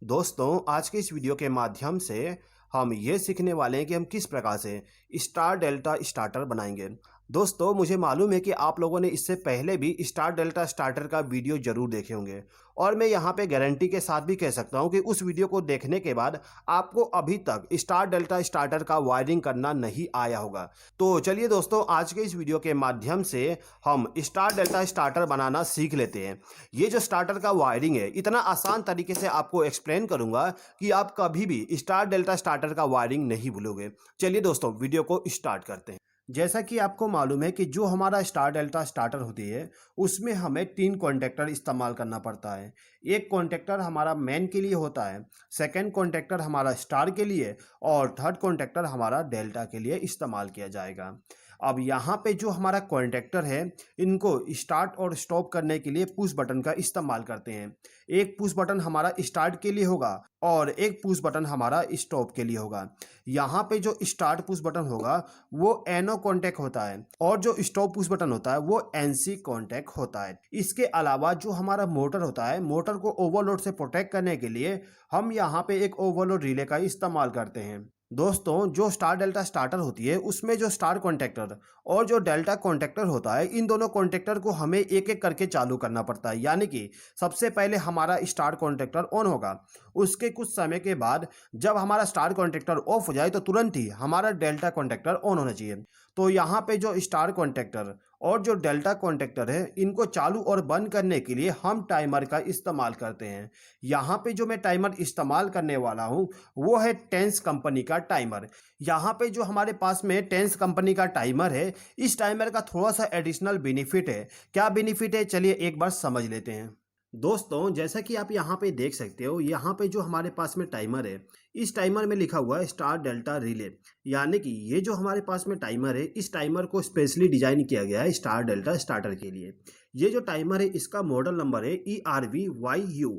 दोस्तों, आज के इस वीडियो के माध्यम से हम ये सीखने वाले हैं कि हम किस प्रकार से स्टार डेल्टा स्टार्टर बनाएंगे। दोस्तों, मुझे मालूम है कि आप लोगों ने इससे पहले भी स्टार डेल्टा स्टार्टर का वीडियो जरूर देखे होंगे और मैं यहाँ पे गारंटी के साथ भी कह सकता हूँ कि उस वीडियो को देखने के बाद आपको अभी तक स्टार डेल्टा स्टार्टर का वायरिंग करना नहीं आया होगा। तो चलिए दोस्तों, आज के इस वीडियो के माध्यम से हम स्टार डेल्टा स्टार्टर बनाना सीख लेते हैं। ये जो स्टार्टर का वायरिंग है, इतना आसान तरीके से आपको एक्सप्लेन करूंगा कि आप कभी भी स्टार डेल्टा स्टार्टर का वायरिंग नहीं भूलोगे। चलिए दोस्तों, वीडियो को स्टार्ट करते हैं। जैसा कि आपको मालूम है कि जो हमारा स्टार डेल्टा स्टार्टर होती है उसमें हमें 3 कॉन्टेक्टर इस्तेमाल करना पड़ता है। एक कॉन्टेक्टर हमारा मेन के लिए होता है, सेकंड कॉन्टेक्टर हमारा स्टार के लिए और थर्ड कॉन्टेक्टर हमारा डेल्टा के लिए इस्तेमाल किया जाएगा। अब यहाँ पे जो हमारा कॉन्टेक्टर है, इनको स्टार्ट और स्टॉप करने के लिए पुश बटन का इस्तेमाल करते हैं। एक पुश बटन हमारा स्टार्ट के लिए होगा और एक पुश बटन हमारा स्टॉप के लिए होगा। यहाँ पे जो स्टार्ट पुश बटन होगा वो एनओ कॉन्टैक्ट होता है और जो स्टॉप पुश बटन होता है वो एनसी कॉन्टैक्ट होता है। इसके अलावा जो हमारा मोटर होता है, मोटर को ओवरलोड से प्रोटेक्ट करने के लिए हम यहाँ पे एक ओवरलोड रिले का इस्तेमाल करते हैं। दोस्तों, जो स्टार डेल्टा स्टार्टर होती है उसमें जो स्टार कॉन्टैक्टर और जो डेल्टा कॉन्टैक्टर होता है, इन दोनों कॉन्टैक्टर को हमें एक एक करके चालू करना पड़ता है। यानी कि सबसे पहले हमारा स्टार कॉन्टैक्टर ऑन होगा, उसके कुछ समय के बाद जब हमारा स्टार कॉन्टैक्टर ऑफ हो जाए तो तुरंत ही हमारा डेल्टा कॉन्टैक्टर ऑन होना चाहिए। तो यहाँ पे जो स्टार कॉन्टैक्टर और जो डेल्टा कॉन्टैक्टर है, इनको चालू और बंद करने के लिए हम टाइमर का इस्तेमाल करते हैं। यहाँ पे जो मैं टाइमर इस्तेमाल करने वाला हूँ वो है टेंस कंपनी का टाइमर। यहाँ पे जो हमारे पास में टेंस कंपनी का टाइमर है, इस टाइमर का थोड़ा सा एडिशनल बेनिफिट है। क्या बेनिफिट है, चलिए एक बार समझ लेते हैं। दोस्तों, जैसा कि आप यहाँ पे देख सकते हो, यहाँ पे जो हमारे पास में टाइमर है, इस टाइमर में लिखा हुआ है स्टार डेल्टा रिले। यानी कि ये जो हमारे पास में टाइमर है, इस टाइमर को स्पेशली डिजाइन किया गया है स्टार डेल्टा स्टार्टर के लिए। ये जो टाइमर है इसका मॉडल नंबर है ERV-YU।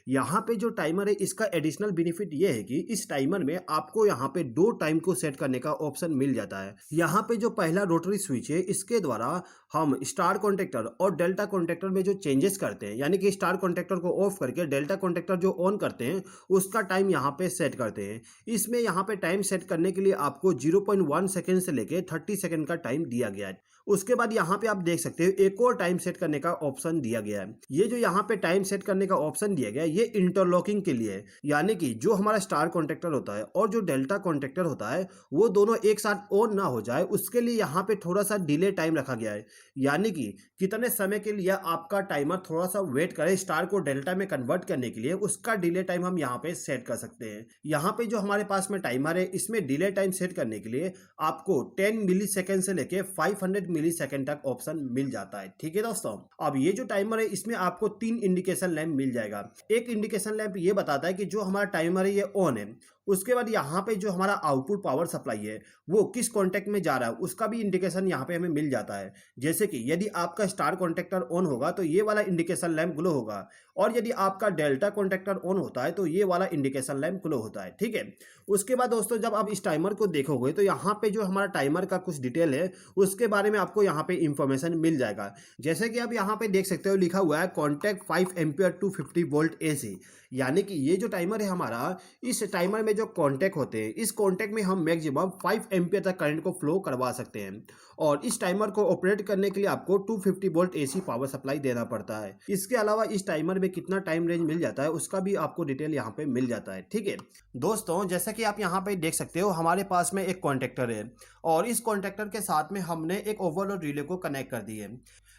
यहाँ पे जो टाइमर है इसका एडिशनल बेनिफिट ये है कि इस टाइमर में आपको यहाँ पे 2 टाइम को सेट करने का ऑप्शन मिल जाता है। यहाँ पे जो पहला रोटरी स्विच है, इसके द्वारा हम स्टार कॉन्टैक्टर और डेल्टा कॉन्टैक्टर में जो चेंजेस करते हैं, यानी कि स्टार कॉन्टैक्टर को ऑफ करके डेल्टा कॉन्टैक्टर जो ऑन करते हैं उसका टाइम यहाँ पे सेट करते हैं। इसमें यहाँ पे टाइम सेट करने के लिए आपको 0.1 सेकेंड से लेके 30 सेकेंड का टाइम दिया गया है। उसके बाद यहाँ पे आप देख सकते हो एक और टाइम सेट करने का ऑप्शन दिया गया है। ये जो यहाँ पे टाइम सेट करने का ऑप्शन दिया गया है, ये इंटरलॉकिंग के लिए है। यानी कि जो हमारा स्टार कॉन्टैक्टर होता है और जो डेल्टा कॉन्टैक्टर होता है वो दोनों एक साथ ऑन ना हो जाए, उसके लिए यहाँ पे थोड़ा सा डिले टाइम रखा गया है। यानी कि कितने समय के लिए आपका टाइमर थोड़ा सा वेट करे स्टार को डेल्टा में कन्वर्ट करने के लिए, उसका डिले टाइम हम यहाँ पे सेट कर सकते हैं। यहाँ पे जो हमारे पास में टाइमर है, इसमें डिले टाइम सेट करने के लिए आपको 10 मिली सेकेंड से लेके 500 मिली सेकेंड तक ऑप्शन मिल जाता है। ठीक है दोस्तों, अब ये जो टाइमर है इसमें आपको 3 इंडिकेशन लैंप मिल जाएगा। एक इंडिकेशन लैंप ये बताता है कि जो हमारा टाइमर है ये ऑन है। उसके बाद यहाँ पे जो हमारा आउटपुट पावर सप्लाई है वो किस कॉन्टैक्ट में जा रहा है उसका भी इंडिकेशन यहाँ पे हमें मिल जाता है। जैसे कि यदि आपका स्टार कॉन्टैक्टर ऑन होगा तो ये वाला इंडिकेशन लैंप ग्लो होगा, और यदि आपका डेल्टा कॉन्टैक्टर ऑन होता है तो ये वाला इंडिकेशन लैंप ग्लो होता है। ठीक है, उसके बाद दोस्तों जब आप इस टाइमर को देखोगे तो यहाँ पे जो हमारा टाइमर का कुछ डिटेल है उसके बारे में आपको यहाँ पे इंफॉर्मेशन मिल जाएगा। जैसे कि आप यहाँ पे देख सकते हो लिखा हुआ है contact 5 ampere to 50 volt AC। यानी कि ये जो टाइमर है हमारा, इस टाइमर में जो कॉन्टैक्ट होते हैं, इस कॉन्टैक्ट में हम मैक्सिमम 5 एम्पियर तक करंट को फ्लो करवा सकते हैं। और इस टाइमर को ऑपरेट करने के लिए आपको 250 वोल्ट AC पावर सप्लाई देना पड़ता है। इसके अलावा इस टाइमर में कितना टाइम रेंज मिल जाता है उसका भी आपको डिटेल यहाँ पे मिल जाता है। ठीक है दोस्तों, जैसा कि आप यहाँ पे देख सकते हो, हमारे पास में एक कॉन्टैक्टर है और इस कॉन्टैक्टर के साथ में हमने एक ओवरलोड रिले को कनेक्ट कर दी है।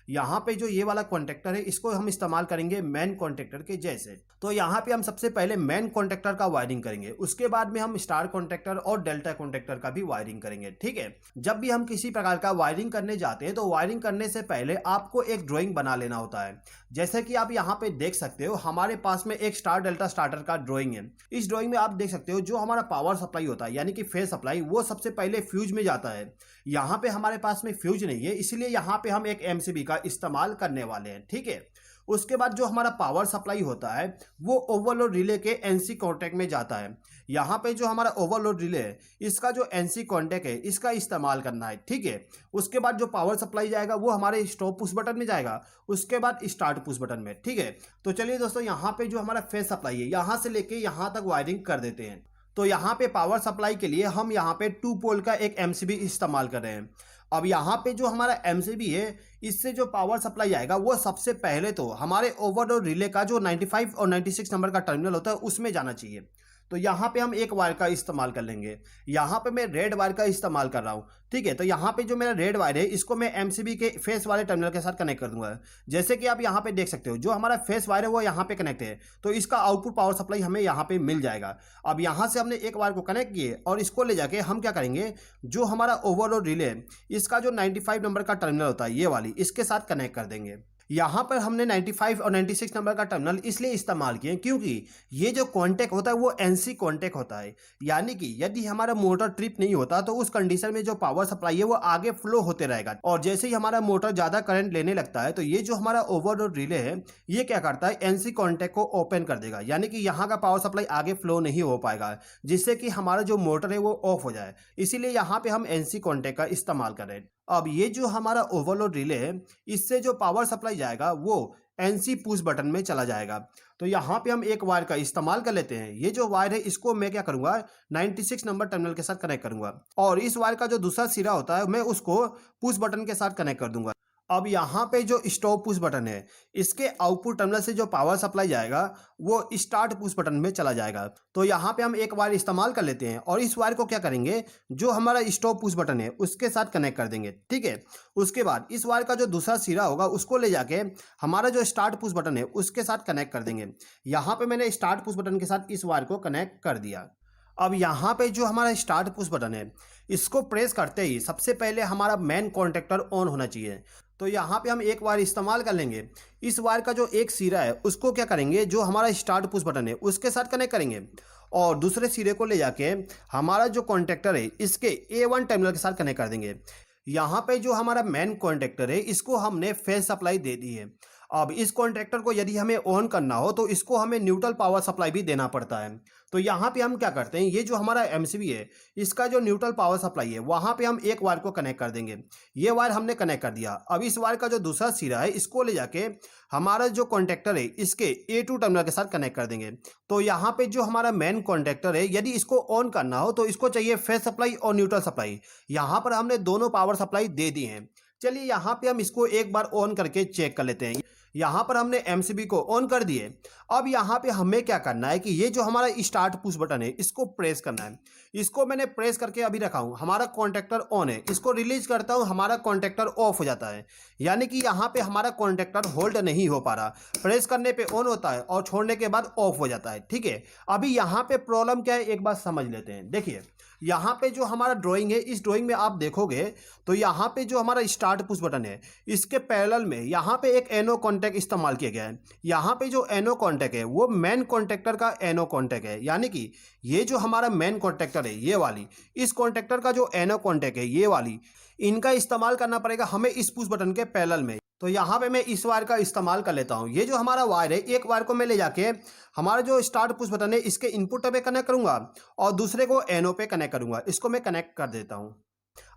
यहाँ पे जो ये वाला कॉन्टैक्टर है इसको हम इस्तेमाल करेंगे मेन कॉन्टैक्टर के जैसे। तो यहाँ पे हम सबसे पहले मेन कॉन्टैक्टर का वायरिंग करेंगे, उसके बाद में हम स्टार कॉन्टैक्टर और डेल्टा कॉन्टैक्टर का भी वायरिंग करेंगे। ठीक है, जब भी हम किसी प्रकार का वायरिंग करने जाते हैं तो वायरिंग करने से पहले आपको एक ड्राइंग बना लेना होता है। जैसे कि आप यहाँ पे देख सकते हो, हमारे पास में एक स्टार डेल्टा स्टार्टर का ड्राइंग है। इस ड्राइंग में आप देख सकते हो जो हमारा पावर सप्लाई होता है, यानी कि फेज सप्लाई, वो सबसे पहले फ्यूज में जाता है। यहाँ पे हमारे पास में फ्यूज नहीं है, इसलिए यहाँ पे हम एक MCB का इस्तेमाल करने वाले हैं। ठीक है, उसके बाद जो हमारा पावर सप्लाई होता है वो ओवरलोड रिले के एनसी कॉन्टैक्ट में जाता है। यहाँ पे जो हमारा ओवरलोड रिले है इसका जो एनसी कॉन्टैक्ट है इसका इस्तेमाल करना है, ठीक है। उसके बाद जो पावर सप्लाई जाएगा वो हमारे स्टॉप पुश बटन में जाएगा, उसके बाद स्टार्ट पुश बटन में, ठीक है। तो चलिए दोस्तों, यहाँ पे जो हमारा फेज सप्लाई है यहाँ से लेके यहाँ तक वायरिंग कर देते हैं। तो यहाँ पे पावर सप्लाई के लिए हम यहाँ पे 2 पोल का एक एमसीबी इस्तेमाल कर रहे हैं। अब यहाँ पे जो हमारा एमसीबी है इससे जो पावर सप्लाई आएगा वो सबसे पहले तो हमारे ओवरलोड रिले का जो 95 और 96 नंबर का टर्मिनल होता है उसमें जाना चाहिए। तो यहाँ पे हम एक वायर का इस्तेमाल कर लेंगे। यहाँ पे मैं रेड वायर का इस्तेमाल कर रहा हूँ, ठीक है। तो यहाँ पे जो मेरा रेड वायर है इसको मैं एमसीबी के फेस वाले टर्मिनल के साथ कनेक्ट कर दूंगा। जैसे कि आप यहाँ पे देख सकते हो जो हमारा फेस वायर है वो यहाँ पे कनेक्ट है, तो इसका आउटपुट पावर सप्लाई हमें यहाँ पे मिल जाएगा। अब यहाँ से हमने एक वायर को कनेक्ट किए और इसको ले जाके हम क्या करेंगे, जो हमारा ओवरलोड रिले इसका जो 95 नंबर का टर्मिनल होता है ये वाली, इसके साथ कनेक्ट कर देंगे। यहाँ पर हमने 95 और 96 नंबर का टर्मिनल इसलिए इस्तेमाल किए क्योंकि ये जो कॉन्टैक्ट होता है वो एनसी कॉन्टैक्ट होता है, यानी कि यदि हमारा मोटर ट्रिप नहीं होता तो उस कंडीशन में जो पावर सप्लाई है वो आगे फ्लो होते रहेगा, और जैसे ही हमारा मोटर ज़्यादा करंट लेने लगता है तो ये जो हमारा ओवरलोड रिले है ये क्या करता है, एनसी कॉन्टैक्ट को ओपन कर देगा, यानी कि यहाँ का पावर सप्लाई आगे फ्लो नहीं हो पाएगा, जिससे कि हमारा जो मोटर है वो ऑफ हो जाए। इसीलिए यहाँ पे हम एनसी कॉन्टैक्ट का इस्तेमाल कर रहे हैं। अब ये जो हमारा ओवरलोड रिले है इससे जो पावर सप्लाई जाएगा वो एनसी पुश बटन में चला जाएगा। तो यहाँ पे हम एक वायर का इस्तेमाल कर लेते हैं। ये जो वायर है इसको मैं क्या करूँगा, 96 नंबर टर्मिनल के साथ कनेक्ट करूँगा, और इस वायर का जो दूसरा सिरा होता है मैं उसको पुश बटन के साथ कनेक्ट कर दूंगा। अब यहाँ पे जो स्टॉप पुश बटन है इसके आउटपुट टर्मिनल से जो पावर सप्लाई जाएगा वो स्टार्ट पुश बटन में चला जाएगा। तो यहाँ पे हम एक वायर इस्तेमाल कर लेते हैं और इस वायर को क्या करेंगे, जो हमारा स्टॉप पुश बटन है उसके साथ कनेक्ट कर देंगे, ठीक है। उसके बाद इस वायर का जो दूसरा सिरा होगा उसको ले जाके हमारा जो स्टार्ट पुश बटन है उसके साथ कनेक्ट कर देंगे। यहाँ पे मैंने स्टार्ट पुश बटन के साथ इस वायर को कनेक्ट कर दिया। अब यहाँ पे जो हमारा स्टार्ट पुश बटन है इसको प्रेस करते ही सबसे पहले हमारा मेन कॉन्टैक्टर ऑन होना चाहिए। तो यहाँ पे हम एक वायर इस्तेमाल कर लेंगे। इस वायर का जो एक सिरा है उसको क्या करेंगे, जो हमारा स्टार्ट पुश बटन है उसके साथ कनेक्ट करेंगे, और दूसरे सिरे को ले जाके हमारा जो कॉन्टैक्टर है इसके A1 टर्मिनल के साथ कनेक्ट कर देंगे। यहाँ पे जो हमारा मेन कॉन्टैक्टर है इसको हमने फेज सप्लाई दे दी है। अब इस कॉन्टैक्टर को यदि हमें ऑन करना हो तो इसको हमें न्यूट्रल पावर सप्लाई भी देना पड़ता है। तो यहाँ पे हम क्या करते हैं, ये जो हमारा एमसीबी है इसका जो न्यूट्रल पावर सप्लाई है वहाँ पे हम एक वायर को कनेक्ट कर देंगे। ये वायर हमने कनेक्ट कर दिया। अब इस वायर का जो दूसरा सिरा है इसको ले जाके हमारा जो कॉन्टैक्टर है इसके A2 टर्मिनल के साथ कनेक्ट कर देंगे। तो यहाँ पे जो हमारा मेन कॉन्टैक्टर है यदि इसको ऑन करना हो तो इसको चाहिए फेज सप्लाई और न्यूट्रल सप्लाई। यहाँ पर हमने दोनों पावर सप्लाई दे दी हैं। चलिए यहाँ पे हम इसको एक बार ऑन करके चेक कर लेते हैं। यहाँ पर हमने एमसीबी को ऑन कर दिए। अब यहाँ पे हमें क्या करना है कि ये जो हमारा स्टार्ट पुश बटन है इसको प्रेस करना है। इसको मैंने प्रेस करके अभी रखा हूँ, हमारा कॉन्टैक्टर ऑन है। इसको रिलीज करता हूँ, हमारा कॉन्टैक्टर ऑफ हो जाता है, यानी कि यहाँ पे हमारा कॉन्टैक्टर होल्ड नहीं हो पा रहा। प्रेस करने पे ऑन होता है और छोड़ने के बाद ऑफ हो जाता है, ठीक है। अभी यहाँ पे प्रॉब्लम क्या है एक बात समझ लेते हैं। देखिए यहाँ पे जो हमारा ड्राइंग है इस ड्राइंग में आप देखोगे तो यहाँ पे जो हमारा स्टार्ट पुश बटन है इसके पैरेलल में यहाँ पे एक एनो कॉन्टैक्ट इस्तेमाल किया गया है। यहाँ पे जो एनो कॉन्टैक्ट है वो मेन कॉन्टैक्टर का एनो कॉन्टैक्ट है, यानी कि ये जो हमारा मेन कॉन्टैक्टर है ये वाली, इस कॉन्टैक्टर का जो एनो कॉन्टैक्ट है ये वाली, इनका इस्तेमाल करना पड़ेगा हमें इस पुश बटन के पैरेलल में। तो यहाँ पे मैं इस वायर का इस्तेमाल कर लेता हूँ। ये जो हमारा वायर है एक वायर को मैं ले जाके हमारा जो स्टार्ट पुश बटन है इसके इनपुट पे कनेक्ट करूँगा और दूसरे को एनो पे कनेक्ट करूँगा। इसको मैं कनेक्ट कर देता हूँ।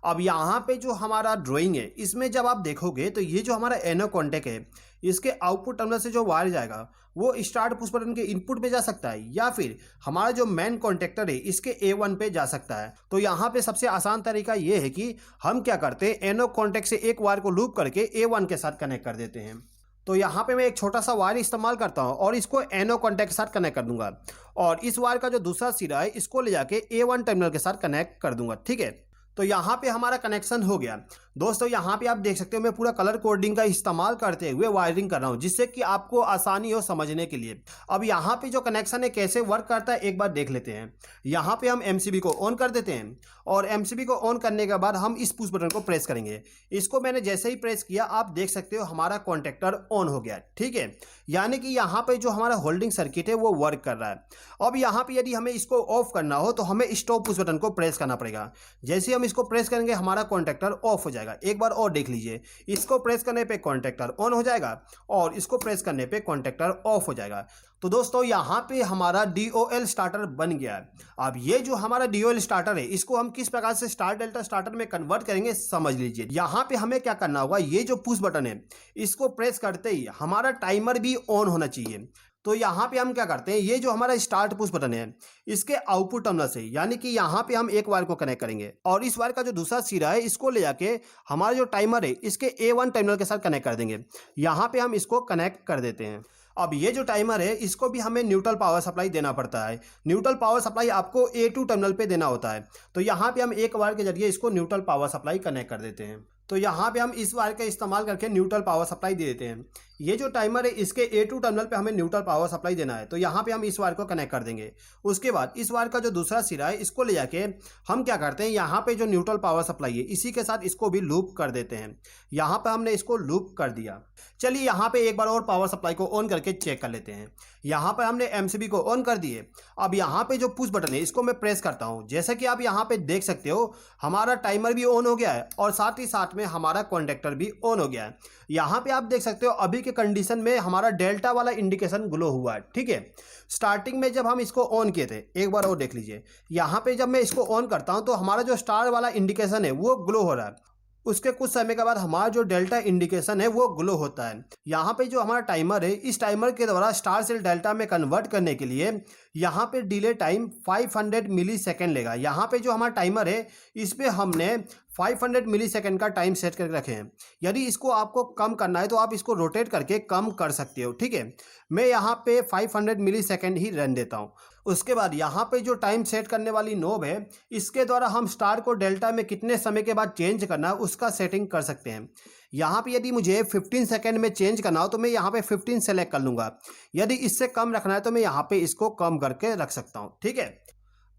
अब यहाँ पे जो हमारा ड्राइंग है इसमें जब आप देखोगे तो ये जो हमारा एनो कॉन्टैक्ट है इसके आउटपुट टर्मिनल से जो वायर जाएगा वो स्टार्ट पुश बटन के इनपुट पे जा सकता है या फिर हमारा जो मेन कॉन्टैक्टर है इसके A1 पे जा सकता है। तो यहाँ पे सबसे आसान तरीका ये है कि हम क्या करते हैं, एनो कॉन्टैक्ट से एक वायर को लूप करके A1 के साथ कनेक्ट कर देते हैं। तो यहाँ पे मैं एक छोटा सा वायर इस्तेमाल करता हूँ और इसको एनो कॉन्टैक्ट के साथ कनेक्ट कर दूंगा, और इस वायर का जो दूसरा सिरा है इसको ले जाके A1 टर्मिनल के साथ कनेक्ट कर दूंगा, ठीक है। तो यहाँ पे हमारा कनेक्शन हो गया। दोस्तों यहाँ पे आप देख सकते हो मैं पूरा कलर कोडिंग का इस्तेमाल करते हुए वायरिंग कर रहा हूँ जिससे कि आपको आसानी हो समझने के लिए। अब यहाँ पे जो कनेक्शन है कैसे वर्क करता है एक बार देख लेते हैं। यहाँ पे हम एमसीबी को ऑन कर देते हैं और एमसीबी को ऑन करने के बाद हम इस पुश बटन को प्रेस करेंगे। इसको मैंने जैसे ही प्रेस किया आप देख सकते हो हमारा कॉन्टैक्टर ऑन हो गया, ठीक है। यानी कि यहाँ पे जो हमारा होल्डिंग सर्किट है वो वर्क कर रहा है। अब यहाँ पे यदि हमें इसको ऑफ करना हो तो हमें स्टॉप पुश बटन को प्रेस करना पड़ेगा। जैसे हम इसको प्रेस करेंगे हमारा कॉन्टैक्टर ऑफ हो जाएगा। एक बार और देख लीजिए, इसको प्रेस करने पे कॉन्टैक्टर ऑन हो जाएगा और इसको प्रेस करने पे कॉन्टैक्टर ऑफ हो जाएगा। तो दोस्तों यहाँ पे हमारा DOL स्टार्टर बन गया है। अब ये जो हमारा DOL स्टार्टर है इसको हम किस प्रकार से स्टार डेल्टा स्टार्टर में कन्वर्ट करेंगे समझ लीजिए। यहाँ पे हमें क्या करना होगा, ये जो पुश बटन है इसको प्रेस करते ही हमारा टाइमर भी ऑन होना चाहिए। तो यहाँ पे हम क्या करते हैं, ये जो हमारा स्टार्ट पुश बटन है इसके आउटपुट टर्मिनल से, यानी कि यहाँ पे हम एक वायर को कनेक्ट करेंगे और इस वायर का जो दूसरा सिरा है इसको ले जाके हमारा जो टाइमर है इसके A1 टर्मिनल के साथ कनेक्ट कर देंगे। यहाँ पे हम इसको कनेक्ट कर देते हैं। अब ये जो टाइमर है इसको भी हमें न्यूट्रल पावर सप्लाई देना पड़ता है। न्यूट्रल पावर सप्लाई आपको A2 टर्मिनल पे देना होता है। तो यहाँ पे हम एक वायर के जरिए इसको न्यूट्रल पावर सप्लाई कनेक्ट कर देते हैं। तो यहाँ पे हम इस वायर का इस्तेमाल करके न्यूट्रल पावर सप्लाई दे देते हैं। ये जो टाइमर है इसके A2 टर्मिनल पे हमें न्यूट्रल पावर सप्लाई देना है। तो यहाँ पे हम इस वायर को कनेक्ट कर देंगे। उसके बाद इस वायर का जो दूसरा सिरा है इसको ले जाके हम क्या करते हैं, यहाँ पे जो न्यूट्रल पावर सप्लाई है इसी के साथ इसको भी लूप कर देते हैं। यहाँ पे हमने इसको लूप कर दिया। चलिए यहाँ पे एक बार और पावर सप्लाई को ऑन करके चेक कर लेते हैं। यहाँ पर हमने MCB को ऑन कर दिए। अब यहाँ पे जो पुश बटन है इसको मैं प्रेस करता हूँ। जैसे कि आप यहाँ पे देख सकते हो हमारा टाइमर भी ऑन हो गया है और साथ ही साथ में हमारा कॉन्टैक्टर भी ऑन हो गया है। यहाँ पे आप देख सकते हो अभी के कंडीशन में हमारा डेल्टा वाला इंडिकेशन ग्लो हुआ है। ठीक है, स्टार्टिंग में जब हम इसको ऑन किए थे, एक बार और देख लीजिए, यहाँ पे जब मैं इसको ऑन करता हूँ तो हमारा जो स्टार वाला इंडिकेशन है वो ग्लो हो रहा है। उसके कुछ समय के बाद हमारा जो डेल्टा इंडिकेशन है वो ग्लो होता है। यहाँ पे जो हमारा टाइमर है इस टाइमर के द्वारा स्टार से डेल्टा में कन्वर्ट करने के लिए यहाँ पे डिले टाइम 500 मिली सेकेंड लेगा। यहाँ पे जो हमारा टाइमर है इस पर हमने 500 मिली सेकेंड का टाइम सेट करके रखे हैं। यदि इसको आपको कम करना है तो आप इसको रोटेट करके कम कर सकते हो। ठीक है, मैं यहाँ पे 500 मिली सेकेंड ही रन देता हूँ। उसके बाद यहाँ पे जो टाइम सेट करने वाली नोब है इसके द्वारा हम स्टार को डेल्टा में कितने समय के बाद चेंज करना है उसका सेटिंग कर सकते हैं। यहाँ पे यदि मुझे 15 सेकेंड में चेंज करना हो तो मैं यहाँ पे 15 सेलेक्ट कर लूँगा। यदि इससे कम रखना है तो मैं यहाँ पे इसको कम करके रख सकता हूँ। ठीक है,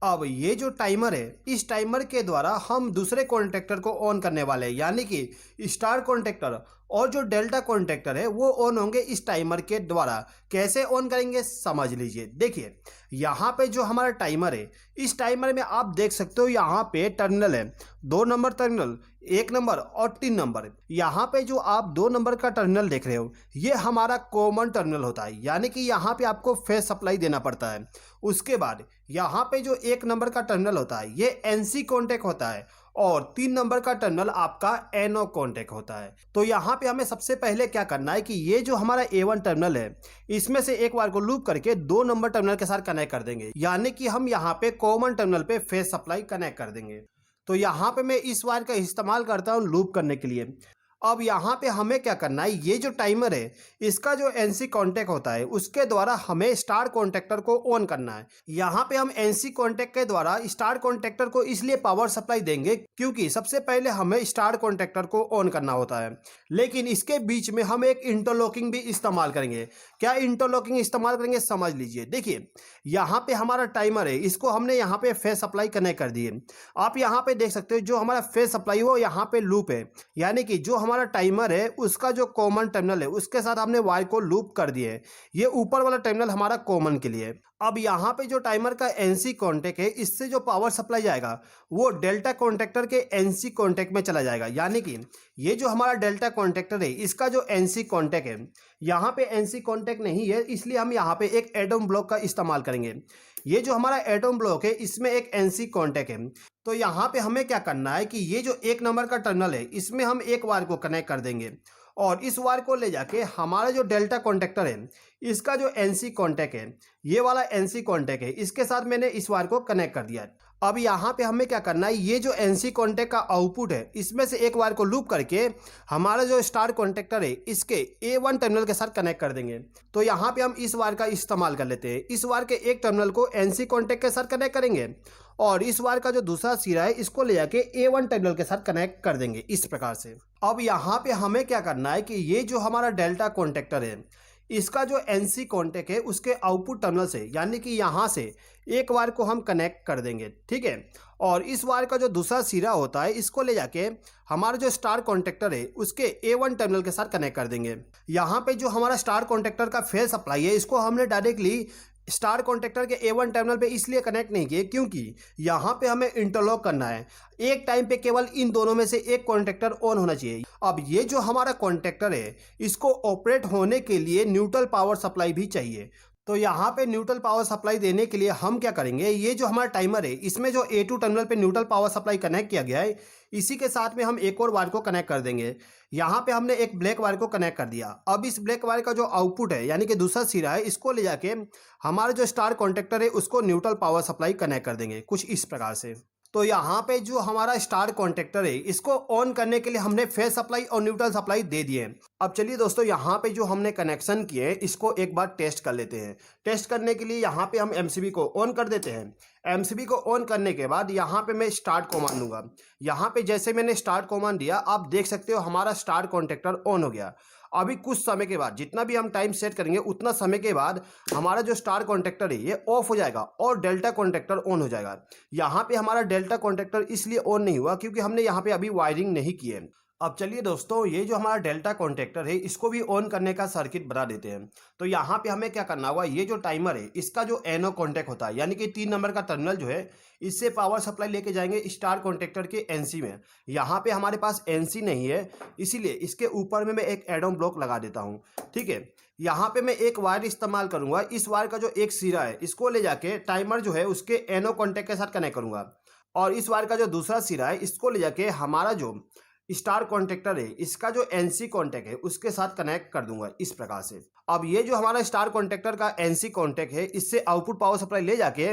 अब ये जो टाइमर है इस टाइमर के द्वारा हम दूसरे कॉन्टैक्टर को ऑन करने वाले हैं, यानी कि स्टार कॉन्टैक्टर और जो डेल्टा कॉन्टैक्टर है वो ऑन होंगे इस टाइमर के द्वारा। कैसे ऑन करेंगे समझ लीजिए। देखिए यहाँ पे जो हमारा टाइमर है इस टाइमर में आप देख सकते हो यहाँ पे टर्मिनल है, 2 नंबर टर्मिनल, 1 नंबर और 3 नंबर। यहाँ पे जो आप 2 नंबर का टर्मिनल देख रहे हो ये हमारा कॉमन टर्मिनल होता है, यानी कि यहाँ पे आपको फेस सप्लाई देना पड़ता है। उसके बाद यहाँ पे जो 1 नंबर का टर्मिनल होता है ये NC कॉन्टैक्ट होता है और 3 नंबर का टर्मिनल आपका NO कॉन्टैक्ट होता है। तो यहाँ पे हमें सबसे पहले क्या करना है कि ये जो हमारा A1 टर्मिनल है इसमें से एक बार को लूप करके 2 नंबर टर्मिनल के साथ कनेक्ट कर देंगे, यानी कि हम यहाँ पे कॉमन टर्मिनल पे फेस सप्लाई कनेक्ट कर देंगे। तो यहाँ पे मैं इस वायर का इस्तेमाल करता हूँ लूप करने के लिए। अब यहाँ पे हमें क्या करना है, ये जो टाइमर है इसका जो NC कॉन्टैक्ट होता है उसके द्वारा हमें स्टार कॉन्टैक्टर को ऑन करना है। यहाँ पे हम NC कॉन्टैक्ट के द्वारा स्टार कॉन्टैक्टर को इसलिए पावर सप्लाई देंगे क्योंकि सबसे पहले हमें स्टार कॉन्टैक्टर को ऑन करना होता है, लेकिन इसके बीच में हम एक इंटरलॉकिंग भी इस्तेमाल करेंगे। क्या इंटरलॉकिंग इस्तेमाल करेंगे समझ लीजिए। देखिए यहाँ पे हमारा टाइमर है इसको हमने यहाँ पे फेस सप्लाई कनेक्ट कर दिए। आप यहाँ पे देख सकते हो जो हमारा फेस सप्लाई वो यहाँ पे लूप है, यानी कि जो हमारा टाइमर है उसका जो कॉमन टर्मिनल है उसके साथ हमने वायर को लूप कर दिए। ये ऊपर वाला टर्मिनल हमारा कॉमन के लिए। अब यहाँ पे जो टाइमर का NC कॉन्टैक्ट है इससे जो पावर सप्लाई जाएगा वो डेल्टा कॉन्टैक्टर के NC कॉन्टैक्ट में चला जाएगा, यानी कि ये जो हमारा डेल्टा कॉन्टैक्टर है इसका जो NC कॉन्टैक्ट है यहाँ पे NC कॉन्टैक्ट नहीं है, इसलिए हम यहाँ पे एक एटम ब्लॉक का इस्तेमाल करेंगे। ये जो हमारा एटम ब्लॉक है इसमें एक NC कॉन्टैक्ट है। तो यहाँ पे हमें क्या करना है कि ये जो 1 नंबर का टर्मिनल है इसमें हम एक वायर को कनेक्ट कर देंगे और इस वायर को ले जाके हमारा जो डेल्टा कॉन्टैक्टर है इसका जो NC कॉन्टैक्ट है ये वाला NC कॉन्टैक्ट है इसके साथ मैंने इस वायर को कनेक्ट कर दिया। अब यहाँ पे हमें क्या करना है, ये जो NC कॉन्टैक्ट का आउटपुट है इसमें से एक वायर को लूप करके हमारा जो स्टार कॉन्टैक्टर है इसके A1 टर्मिनल के साथ कनेक्ट कर देंगे। तो यहाँ पे हम इस वायर का इस्तेमाल कर लेते हैं। इस वायर के एक टर्मिनल को NC कॉन्टैक्ट के साथ कनेक्ट करेंगे और इस वायर का जो दूसरा सिरा है इसको ले जाके A1 टर्मिनल के साथ कनेक्ट कर देंगे इस प्रकार से। अब यहाँ पे हमें क्या करना है कि ये जो हमारा डेल्टा कॉन्टैक्टर है इसका जो NC कॉन्टैक्ट है उसके आउटपुट टर्मिनल से, यानी कि यहाँ से एक वायर को हम कनेक्ट कर देंगे। ठीक है, और इस वायर का जो दूसरा सिरा होता है इसको ले जाके हमारा जो स्टार कॉन्टैक्टर है उसके A1 टर्मिनल के साथ कनेक्ट कर देंगे। यहाँ पे जो हमारा स्टार कॉन्टैक्टर का फेस सप्लाई है इसको हमने डायरेक्टली स्टार कॉन्टेक्टर के A1 टर्मिनल पे इसलिए कनेक्ट नहीं किए क्योंकि यहाँ पे हमें इंटरलॉक करना है। एक टाइम पे केवल इन दोनों में से एक कॉन्टेक्टर ऑन होना चाहिए। अब ये जो हमारा कॉन्टेक्टर है इसको ऑपरेट होने के लिए न्यूट्रल पावर सप्लाई भी चाहिए। तो यहाँ पे न्यूट्रल पावर सप्लाई देने के लिए हम क्या करेंगे, ये जो हमारा टाइमर है इसमें जो A2 टर्मिनल पे न्यूट्रल पावर सप्लाई कनेक्ट किया गया है इसी के साथ में हम एक और वायर को कनेक्ट कर देंगे। यहाँ पे हमने एक ब्लैक वायर को कनेक्ट कर दिया। अब इस ब्लैक वायर का जो आउटपुट है यानी कि दूसरा सिरा है इसको ले जाके हमारा जो स्टार कॉन्टेक्टर है उसको न्यूट्रल पावर सप्लाई कनेक्ट कर देंगे कुछ इस प्रकार से। तो यहाँ पे जो हमारा स्टार कॉन्टेक्टर है इसको ऑन करने के लिए हमने फेज सप्लाई और न्यूट्रल सप्लाई दे दिए। अब चलिए दोस्तों यहाँ पे जो हमने कनेक्शन किए इसको एक बार टेस्ट कर लेते हैं। टेस्ट करने के लिए यहाँ पे हम एमसीबी को ऑन कर देते हैं। एमसीबी को ऑन करने के बाद यहाँ पे मैं स्टार्ट कमांड दूंगा। यहाँ पे जैसे मैंने स्टार्ट कमांड दिया आप देख सकते हो हमारा स्टार कॉन्टेक्टर ऑन हो गया। अभी कुछ समय के बाद जितना भी हम टाइम सेट करेंगे उतना समय के बाद हमारा जो स्टार कॉन्टेक्टर है ये ऑफ हो जाएगा और डेल्टा कॉन्टेक्टर ऑन हो जाएगा। यहाँ पे हमारा डेल्टा कॉन्टेक्टर इसलिए ऑन नहीं हुआ क्योंकि हमने यहाँ पे अभी वायरिंग नहीं की है। अब चलिए दोस्तों ये जो हमारा डेल्टा कॉन्टेक्टर है इसको भी ऑन करने का सर्किट बना देते हैं। तो यहाँ पे हमें क्या करना होगा, ये जो टाइमर है इसका जो एनो कॉन्टेक्ट होता है यानी कि 3 नंबर का टर्मिनल जो है इससे पावर सप्लाई लेके जाएंगे स्टार कॉन्टेक्टर के एनसी में। यहाँ पे हमारे पास एनसी नहीं है इसीलिए इसके ऊपर में मैं एक एडोम ब्लॉक लगा देता हूँ। ठीक है, यहाँ पे मैं एक वायर इस्तेमाल करूंगा। इस वायर का जो एक सिरा है इसको ले जाके टाइमर जो है उसके एनो कॉन्टेक्ट के साथ कनेक्ट करूंगा और इस वायर का जो दूसरा सिरा है इसको ले जाके हमारा जो स्टार कॉन्टेक्टर है इसका जो एनसी कॉन्टेक्ट है उसके साथ कनेक्ट कर दूंगा इस प्रकार से। अब ये जो हमारा स्टार कॉन्टेक्टर का एनसी कॉन्टेक्ट है इससे आउटपुट पावर सप्लाई ले जाके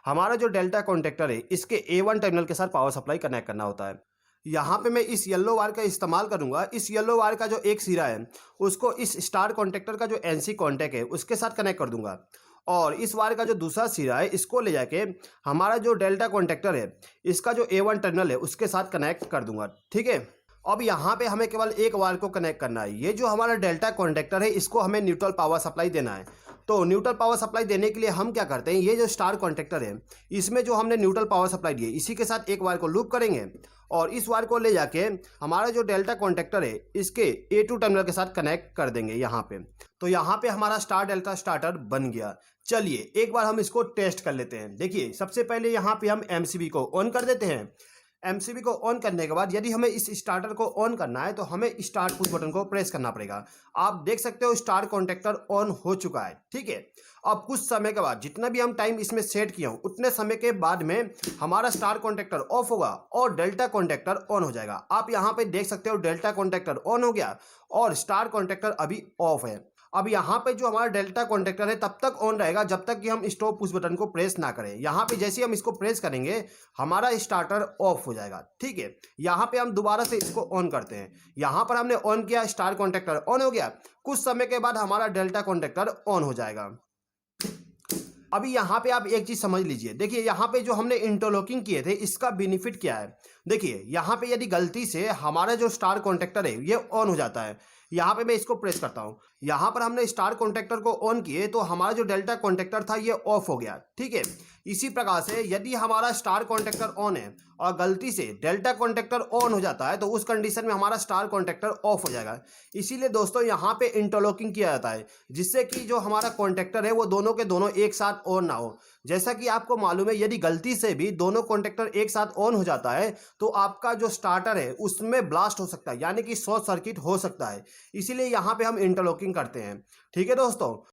हमारा जो डेल्टा कॉन्टेक्टर है इसके A1 टर्मिनल के साथ पावर सप्लाई कनेक्ट करना होता है। यहाँ पे मैं इस येलो वायर का इस्तेमाल करूंगा। इस येलो वायर का जो एक सिरा है उसको इस स्टार कॉन्टेक्टर का जो एनसी कॉन्टेक्ट है उसके साथ कनेक्ट कर दूंगा और इस वायर का जो दूसरा सिरा है इसको ले जाके हमारा जो डेल्टा कॉन्टेक्टर है इसका जो A1 टर्मिनल है उसके साथ कनेक्ट कर दूंगा। ठीक है, अब यहाँ पे हमें केवल एक वायर को कनेक्ट करना है। ये जो हमारा डेल्टा कॉन्टेक्टर है इसको हमें न्यूट्रल पावर सप्लाई देना है। तो न्यूट्रल पावर सप्लाई देने के लिए हम क्या करते हैं, ये जो स्टार कॉन्टेक्टर है इसमें जो हमने न्यूट्रल पावर सप्लाई दी है इसी के साथ एक वायर को लूप करेंगे और इस वायर को ले जाके हमारा जो डेल्टा कॉन्टेक्टर है इसके A2 टर्मिनल के साथ कनेक्ट कर देंगे यहाँ पे। तो यहाँ पे हमारा स्टार डेल्टा स्टार्टर बन गया। चलिए एक बार हम इसको टेस्ट कर लेते हैं। देखिए सबसे पहले यहाँ पे हम एमसीबी को ऑन कर देते हैं। एमसीबी को ऑन करने के बाद यदि हमें इस स्टार्टर को ऑन करना है तो हमें स्टार्ट पुश बटन को प्रेस करना पड़ेगा। आप देख सकते हो स्टार कॉन्टेक्टर ऑन हो चुका है। ठीक है, अब कुछ समय के बाद जितना भी हम टाइम इसमें सेट किया हूँ उतने समय के बाद में हमारा स्टार कॉन्टेक्टर ऑफ होगा और डेल्टा कॉन्टेक्टर ऑन हो जाएगा। आप यहाँ पे देख सकते हो डेल्टा कॉन्टेक्टर ऑन हो गया और स्टार कॉन्टेक्टर अभी ऑफ है। अब यहाँ पे जो हमारा डेल्टा कॉन्टेक्टर है तब तक ऑन रहेगा जब तक कि हम स्टॉप पुश बटन को प्रेस ना करें। यहाँ पे जैसे ही हम इसको प्रेस करेंगे हमारा स्टार्टर ऑफ हो जाएगा। ठीक है, यहाँ पे हम दोबारा से इसको ऑन करते हैं। यहाँ पर हमने ऑन किया, स्टार कॉन्टेक्टर ऑन हो गया। कुछ समय के बाद हमारा डेल्टा कॉन्टेक्टर ऑन हो जाएगा। अभी यहाँ पे आप एक चीज समझ लीजिए। देखिए यहाँ पे जो हमने इंटरलॉकिंग किए थे इसका बेनिफिट क्या है। देखिए यहाँ पे यदि गलती से हमारा जो स्टार कॉन्टेक्टर है ये ऑन हो जाता है, यहाँ पे मैं इसको प्रेस करता हूँ, यहाँ पर हमने स्टार कॉन्टेक्टर को ऑन किए तो हमारा जो डेल्टा कॉन्टेक्टर था ये ऑफ हो गया। ठीक है, इसी प्रकार से यदि हमारा स्टार कॉन्टेक्टर ऑन है और गलती से डेल्टा कॉन्टेक्टर ऑन हो जाता है तो उस कंडीशन में हमारा स्टार कॉन्टेक्टर ऑफ हो जाएगा। इसीलिए दोस्तों यहाँ पे इंटरलॉकिंग किया जाता है जिससे कि जो हमारा कॉन्टेक्टर है वो दोनों के दोनों एक साथ ऑन ना हो। जैसा कि आपको मालूम है यदि गलती से भी दोनों कॉन्टेक्टर एक साथ ऑन हो जाता है तो आपका जो स्टार्टर है उसमें ब्लास्ट हो सकता है यानी कि शॉर्ट सर्किट हो सकता है। इसीलिए यहाँ पे हम इंटरलॉकिंग करते हैं। ठीक है दोस्तों।